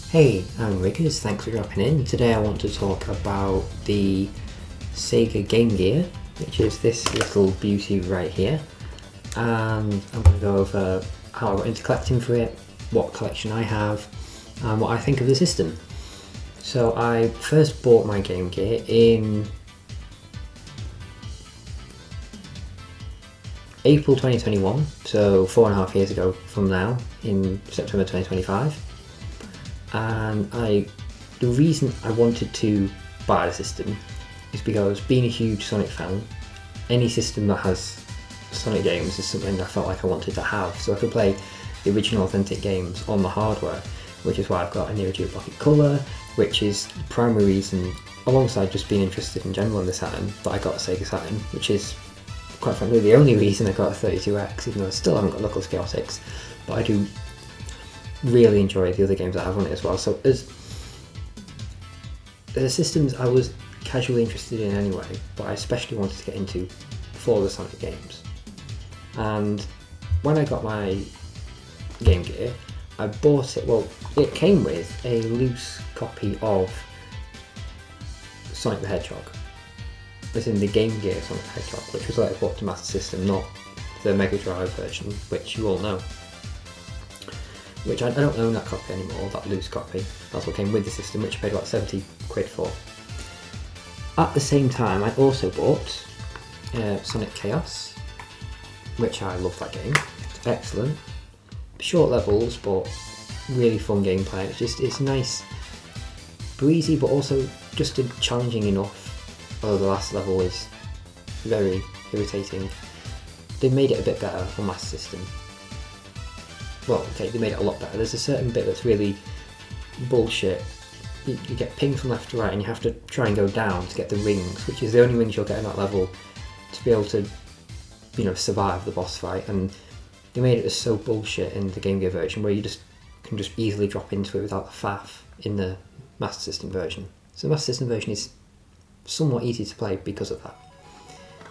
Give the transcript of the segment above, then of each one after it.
Hey, I'm Rickers, thanks for dropping in. Today I want to talk about the Sega Game Gear, which is this little beauty right here. And I'm going to go over how I got into collecting for it, what collection I have, and what I think of the system. So I first bought my Game Gear in April 2021, so 4.5 years ago from now, in September 2025. And the reason I wanted to buy the system is because, being a huge Sonic fan, any system that has Sonic games is something I felt like I wanted to have, so I could play the original authentic games on the hardware, which is why I've got a Neo Geo Pocket Color, which is the primary reason, alongside just being interested in general in the Saturn, that I got a Sega Saturn, which is quite frankly the only reason I got a 32X, even though I still haven't got Knuckles Chaotix, but I do really enjoy the other games that I have on it as well. So as systems I was casually interested in anyway, but I especially wanted to get into for the Sonic games. And when I got my Game Gear, I bought it, well, it came with a loose copy of Sonic the Hedgehog. As in the Game Gear Sonic the Hedgehog, which was like bought to Master System, not the Mega Drive version, which you all know. Which I don't own that copy anymore, that loose copy. That's what came with the system, which I paid about 70 quid for. At the same time, I also bought Sonic Chaos, which I love that game. It's excellent. Short levels, but really fun gameplay. It's nice, breezy, but also just challenging enough. Although the last level is very irritating. They made it a bit better on Master System. Well, okay, they made it a lot better. There's a certain bit that's really bullshit. You get pinged from left to right and you have to try and go down to get the rings, which is the only rings you'll get in that level to be able to, survive the boss fight. And they made it so bullshit in the Game Gear version, where you can just easily drop into it without the faff in the Master System version. So the Master System version is somewhat easy to play because of that,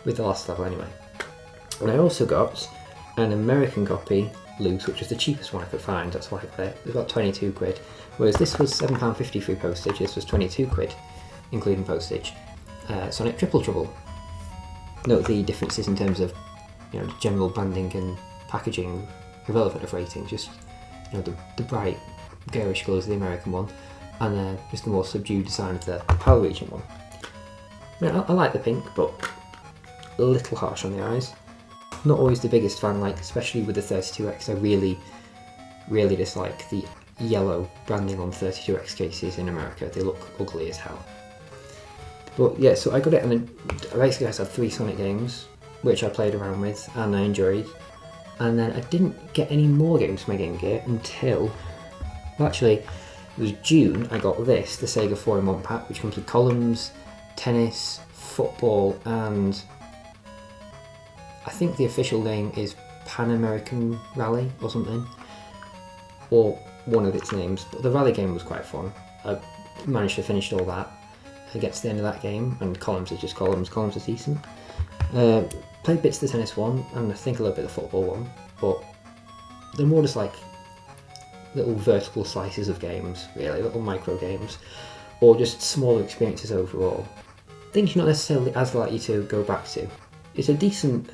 with the last level anyway. And I also got an American copy loose, which was the cheapest one I could find, that's why I got it. It was about 22 quid, whereas this was £7.50 free postage, this was 22 quid, including postage. Sonic Triple Trouble. Note the differences in terms of, general branding and packaging, irrelevant of rating, just, the bright, garish colours of the American one, and just the more subdued design of the PAL region one. I like the pink, but a little harsh on the eyes. Not always the biggest fan, especially with the 32X, I really, really dislike the yellow branding on 32X cases in America. They look ugly as hell. But yeah, so I got it, and basically I had 3 Sonic games, which I played around with and I enjoyed. And then I didn't get any more games for my Game Gear until, well, actually, it was June. I got this, the Sega 4-in-1 pack, which comes with columns, tennis, football, and I think the official name is Pan American Rally or something, or one of its names, but the rally game was quite fun. I managed to finish all that. I get to the end of that game, and columns are just columns. Columns are decent. Played bits of the tennis one, and I think a little bit of the football one, but they're more just like little vertical slices of games, really, little micro games, or just smaller experiences overall. Things you're not necessarily as likely to go back to. It's a decent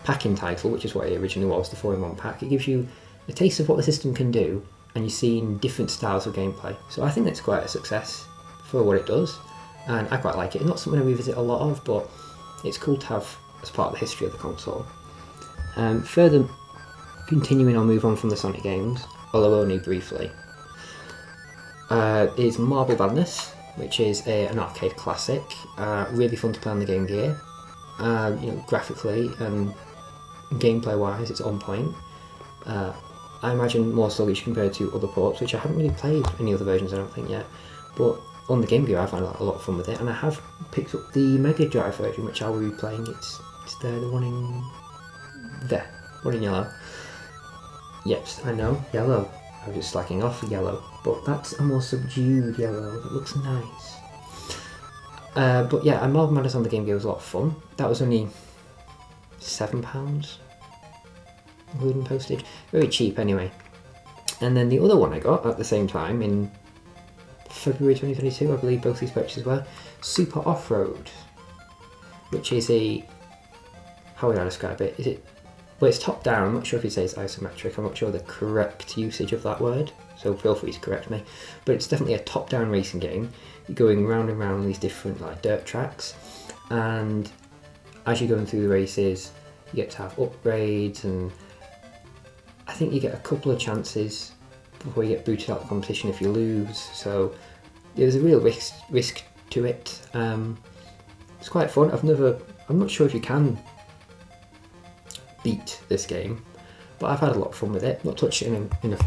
packing title, which is what it originally was, the 4-in-1 pack. It gives you a taste of what the system can do, and you're seeing different styles of gameplay. So I think that's quite a success for what it does, and I quite like it. It's not something I revisit a lot of, but it's cool to have as part of the history of the console. Further continuing, I'll move on from the Sonic games, although only briefly, is Marble Madness, which is an arcade classic, really fun to play on the Game Gear. Graphically and gameplay wise, it's on point. I imagine more sluggish compared to other ports, which I haven't really played any other versions, I don't think, yet. But on the Game Gear, I found a lot of fun with it, and I have picked up the Mega Drive version, which I will be playing. It's there, the one in yellow. Yep, I know, yellow. I was just slacking off for yellow, but that's a more subdued yellow that looks nice. But yeah, Marble Madness on the Game Gear was a lot of fun. That was only £7, including postage. Very cheap anyway. And then the other one I got at the same time in February 2022, I believe both these purchases were, Super Off-Road, which is how would I describe it? Well, it's top down. I'm not sure if you'd say it's isometric. I'm not sure the correct usage of that word, so feel free to correct me. But it's definitely a top-down racing game. You're going round and round these different dirt tracks, and as you're going through the races, you get to have upgrades, and I think you get a couple of chances before you get booted out of the competition if you lose. So there's a real risk to it. It's quite fun. I'm not sure if you can beat this game, but I've had a lot of fun with it. Not touched it in a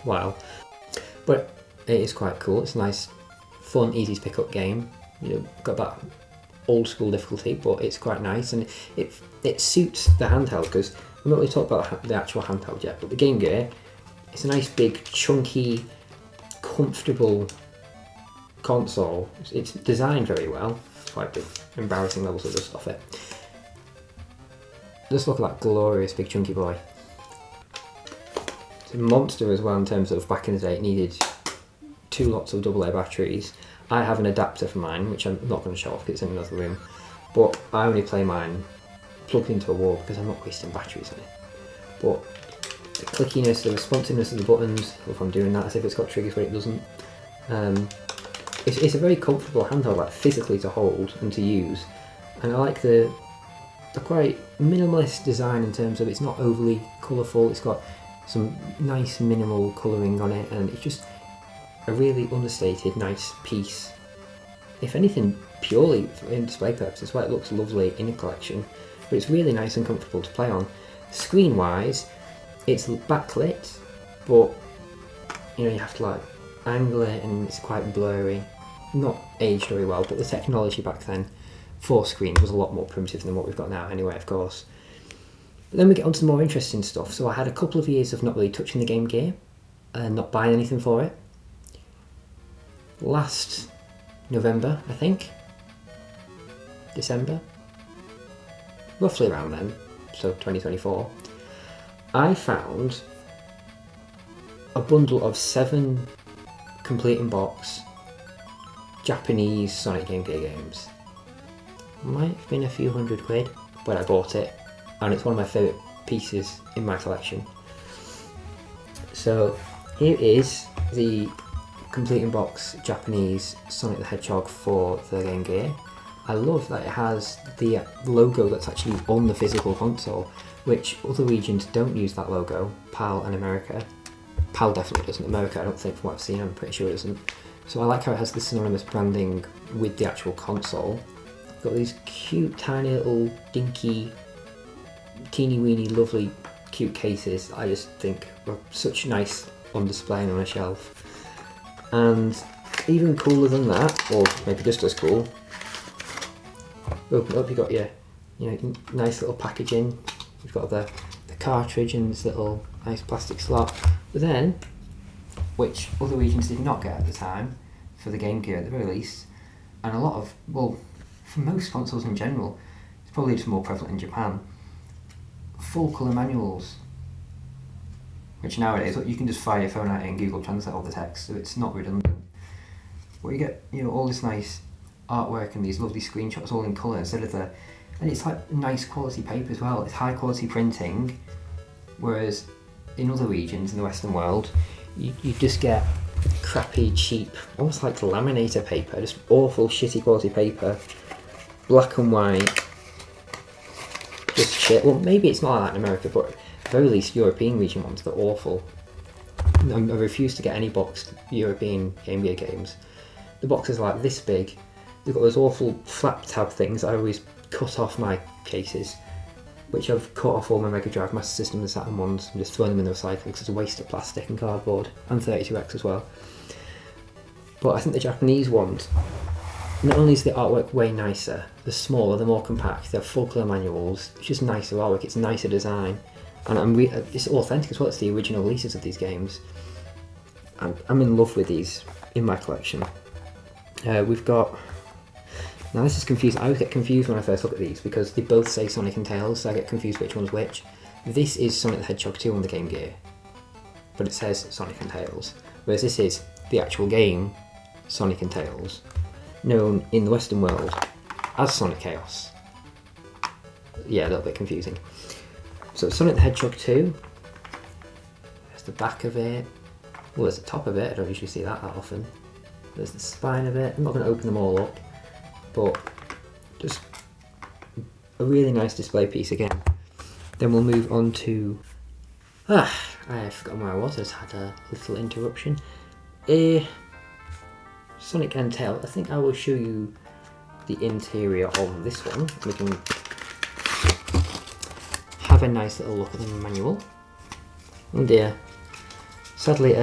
while, but it is quite cool. It's a nice, fun, easy to pick up game. Got that old school difficulty, but it's quite nice, and it suits the handheld, because I'm not really talking about the actual handheld yet, but the Game Gear, it's a nice big chunky comfortable console. It's designed very well. It's quite big, embarrassing levels of dust off it. Just look at that glorious big chunky boy. It's a monster as well in terms of, back in the day it needed 2 lots of AA batteries. I have an adapter for mine, which I'm not going to show off because it's in another room, but I only play mine plugged into a wall because I'm not wasting batteries on it. But the clickiness, the responsiveness of the buttons, if I'm doing that, as if it's got triggers where it doesn't. It's a very comfortable handheld, physically to hold and to use, and I like the quite minimalist design in terms of it's not overly colourful. It's got some nice minimal colouring on it, and it's just a really understated, nice piece. If anything, purely in display purposes, why it looks lovely in a collection, but it's really nice and comfortable to play on. Screen-wise, it's backlit, but you have to angle it, and it's quite blurry. Not aged very well, but the technology back then for screens was a lot more primitive than what we've got now anyway, of course. But then we get on to the more interesting stuff. So I had a couple of years of not really touching the Game Gear and not buying anything for it. Last November, I think, December, roughly around then, so 2024, I found a bundle of 7 complete in box Japanese Sonic Game Gear games. Might have been a few £100 when I bought it, and it's one of my favourite pieces in my collection. So here is the complete in box Japanese Sonic the Hedgehog for the Game Gear. I love that it has the logo that's actually on the physical console, which other regions don't use that logo. PAL and America. PAL definitely doesn't. America, I don't think, from what I've seen, I'm pretty sure it doesn't. So I like how it has the synonymous branding with the actual console. Got these cute, tiny little, dinky, teeny weeny, lovely, cute cases. I just think are such nice on display and on a shelf. And even cooler than that, or maybe just as cool, open it up, you got your nice little packaging. You've got the cartridge in this little nice plastic slot. But then, which other regions did not get at the time, for the Game Gear at the very least, and a lot of, well, for most consoles in general, it's probably just more prevalent in Japan, full colour manuals, which nowadays you can just fire your phone out and Google Translate all the text, so it's not redundant. But you get all this nice artwork and these lovely screenshots all in colour instead of and it's nice quality paper as well. It's high quality printing, whereas in other regions in the Western world, you just get crappy, cheap, almost like laminator paper, just awful, shitty quality paper, black and white, just shit. Well, maybe it's not like that in America, but at the very least European region ones, they're awful. I refuse to get any boxed European Game Gear games. The boxes are this big, they've got those awful flap tab things I always cut off my cases, which I've cut off all my Mega Drive, Master System and Saturn ones and just thrown them in the recycling because it's a waste of plastic and cardboard, and 32X as well. But I think the Japanese ones, not only is the artwork way nicer, they're smaller, they're more compact, they're full colour manuals, it's just nicer artwork, it's nicer design, and it's authentic as well. It's the original releases of these games. I'm in love with these in my collection. We've got, now this is confusing, I always get confused when I first look at these because they both say Sonic and Tails, so I get confused which one's which. This is Sonic the Hedgehog 2 on the Game Gear. but it says Sonic and Tails. Whereas this is the actual game, Sonic and Tails, known in the Western world as Sonic Chaos. Yeah, a little bit confusing. So Sonic the Hedgehog 2, there's the back of it, well there's the top of it, I don't usually see that often. There's the spine of it, I'm not going to open them all up, but just a really nice display piece again. Then we'll move on to, I've forgotten where I was, I just had a little interruption. Sonic and Tails, I think I will show you the interior of this one. We can have a nice little look at the manual. Oh dear. Sadly,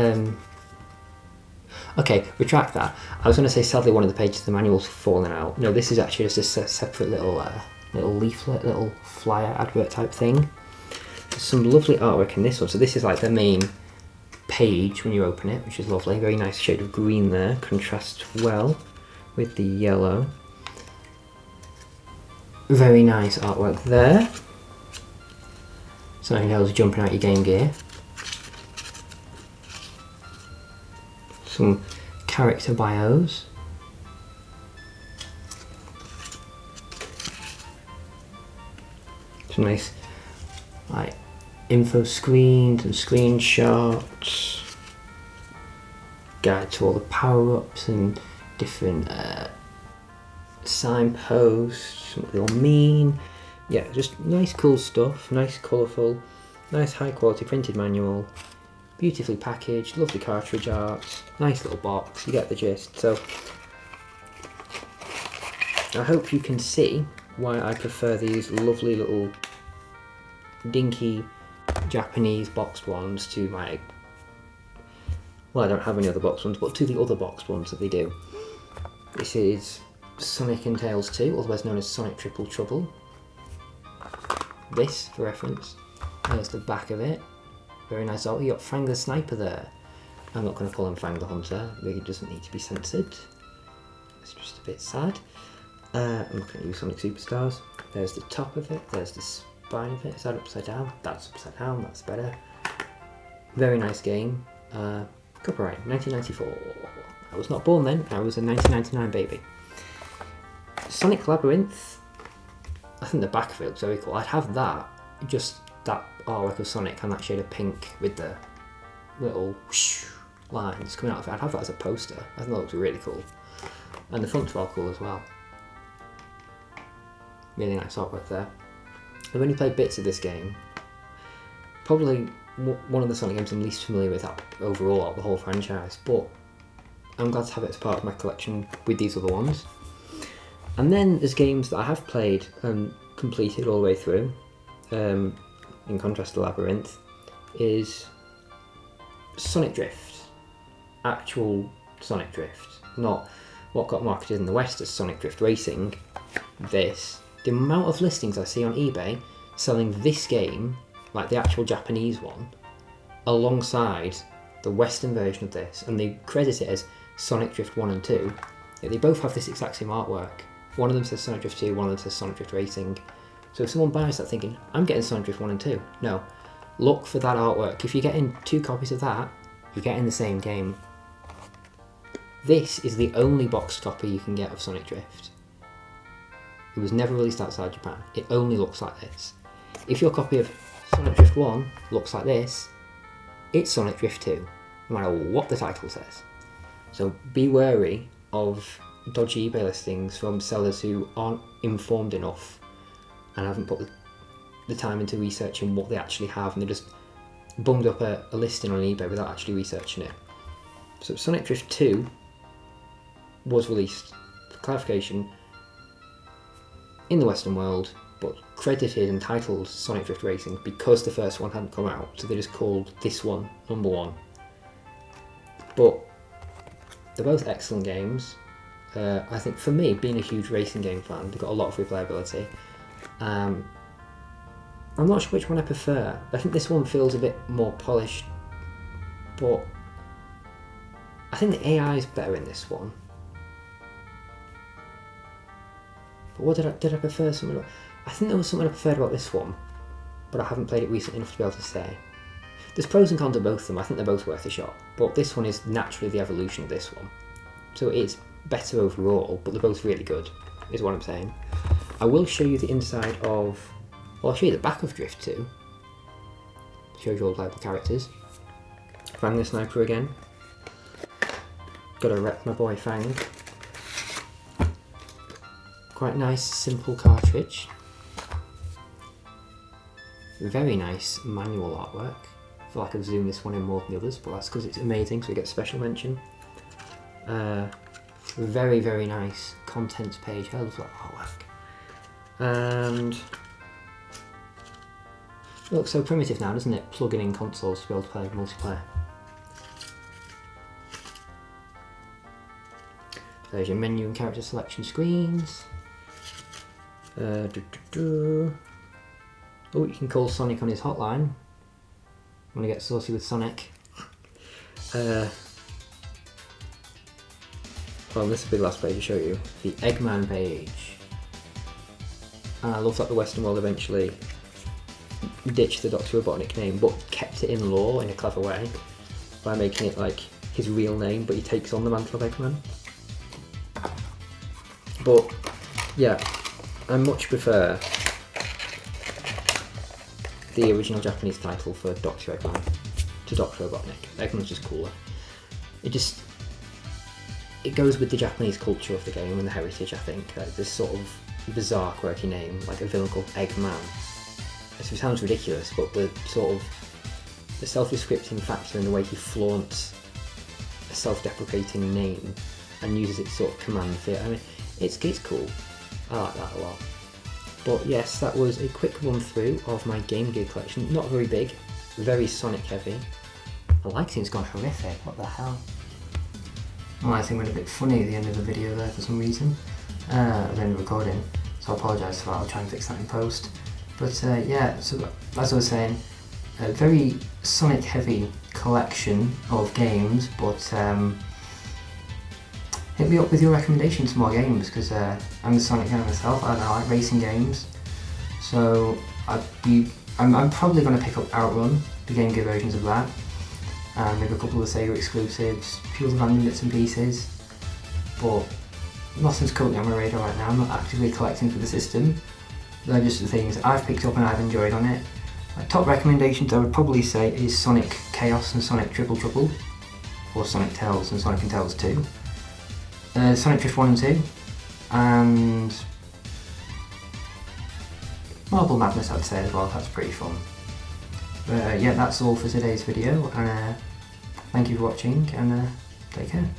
okay, retract that. I was going to say sadly one of the pages of the manual's fallen out. No, this is actually just a separate little leaflet, little flyer advert type thing. There's some lovely artwork in this one. So this is like the main page when you open it, which is lovely. Very nice shade of green there, contrasts well with the yellow. Very nice artwork there. Sonic and Tails jumping out your Game Gear. Some character bios. Some nice like info screens and screenshots. Guide to all the power-ups and different signposts, what they all mean. Yeah, just nice cool stuff, nice colourful, nice high quality printed manual, beautifully packaged, lovely cartridge art, nice little box, you get the gist. So I hope you can see why I prefer these lovely little dinky Japanese boxed ones to my, well I don't have any other boxed ones, but to the other boxed ones that they do. This is Sonic and Tails 2, otherwise known as Sonic Triple Trouble. This, for reference, there's the back of it. Very nice art. You got Fang the Sniper there. I'm not going to call him Fang the Hunter, he doesn't need to be censored. It's just a bit sad. I'm looking at you Sonic Superstars. There's the top of it, there's the spine of it. Is that upside down? That's upside down, that's better. Very nice game. Copyright, 1994. I was not born then, I was a 1999 baby. Sonic Labyrinth. I think the back of it looks very cool. I'd have that, just that artwork of Sonic and that shade of pink with the little whoosh lines coming out of it. I'd have that as a poster. I think that looks really cool. And the font's well cool as well. Really nice artwork there. I've only played bits of this game. Probably one of the Sonic games I'm least familiar with overall out of the whole franchise, but I'm glad to have it as part of my collection with these other ones. And then there's games that I have played and completed all the way through, in contrast to Labyrinth, is Sonic Drift. Actual Sonic Drift, not what got marketed in the West as Sonic Drift Racing. This. The amount of listings I see on eBay selling this game, like the actual Japanese one, alongside the Western version of this, and they credit it as Sonic Drift 1 and 2, yet they both have this exact same artwork. One of them says Sonic Drift 2, one of them says Sonic Drift Racing. So if someone buys that thinking, I'm getting Sonic Drift 1 and 2, no. Look for that artwork. If you're getting 2 copies of that, you're getting the same game. This is the only box copy you can get of Sonic Drift. It was never released outside Japan. It only looks like this. If your copy of Sonic Drift 1 looks like this, it's Sonic Drift 2, no matter what the title says. So be wary of dodgy eBay listings from sellers who aren't informed enough and haven't put the time into researching what they actually have, and they just bunged up a listing on eBay without actually researching it. So Sonic Drift 2 was released, for clarification, in the Western world, but credited and titled Sonic Drift Racing because the first one hadn't come out, so they just called this one number 1. But they're both excellent games. I think for me, being a huge racing game fan, they've got a lot of replayability. I'm not sure which one I prefer. I think this one feels a bit more polished, but I think the AI is better in this one. But what did I prefer? Something? I think there was something I preferred about this one, but I haven't played it recently enough to be able to say. There's pros and cons of both of them. I think they're both worth a shot. But this one is naturally the evolution of this one. So it's better overall, but they're both really good, is what I'm saying. I will show you the inside of... Well, I'll show you the back of Drift 2. Shows you all the playable characters. Fang the Sniper again. Gotta rep my boy Fang. Quite nice, simple cartridge. Very nice manual artwork. I feel like I've zoomed this one in more than the others, but that's because it's amazing, so it gets special mention. Very, very nice contents page. I love that artwork. And it looks so primitive now, doesn't it? Plugging in consoles to be able to play multiplayer. There's your menu and character selection screens. Oh, you can call Sonic on his hotline. Want to get saucy with Sonic. Well, this will be the last page to show you. The Eggman page. And I love that the Western world eventually ditched the Dr. Robotnik name, but kept it in lore in a clever way by making it like his real name, but he takes on the mantle of Eggman. But yeah, I much prefer the original Japanese title for Dr. Eggman to Dr. Robotnik. Eggman's just cooler. It goes with the Japanese culture of the game and the heritage, I think. This sort of bizarre, quirky name, like a villain called Eggman. It sounds ridiculous, but the sort of the self-descripting factor in the way he flaunts a self-deprecating name and uses it sort of command theatre. I mean, it's cool. I like that a lot. But yes, that was a quick run through of my Game Gear collection. Not very big, very Sonic heavy. The lighting's gone horrific, what the hell? My lighting went a bit funny at the end of the video there for some reason, at the end of recording, so I apologise for that. I'll try and fix that in post. But yeah, so as I was saying, a very Sonic heavy collection of games, but hit me up with your recommendations for more games, because I'm a Sonic guy myself. I like racing games, so I'm probably going to pick up Outrun, the Game Gear versions of that, and maybe a couple of Sega exclusives, a few other random bits and pieces, but nothing's currently on my radar right now. I'm not actively collecting for the system. They're just the things I've picked up and I've enjoyed on it. My top recommendations I would probably say is Sonic Chaos and Sonic Triple Trouble, or Sonic Tails and Sonic and Tails 2. Sonic Drift 1 and 2, and Marble Madness I'd say as well, that's pretty fun. But yeah, that's all for today's video, and thank you for watching, and take care.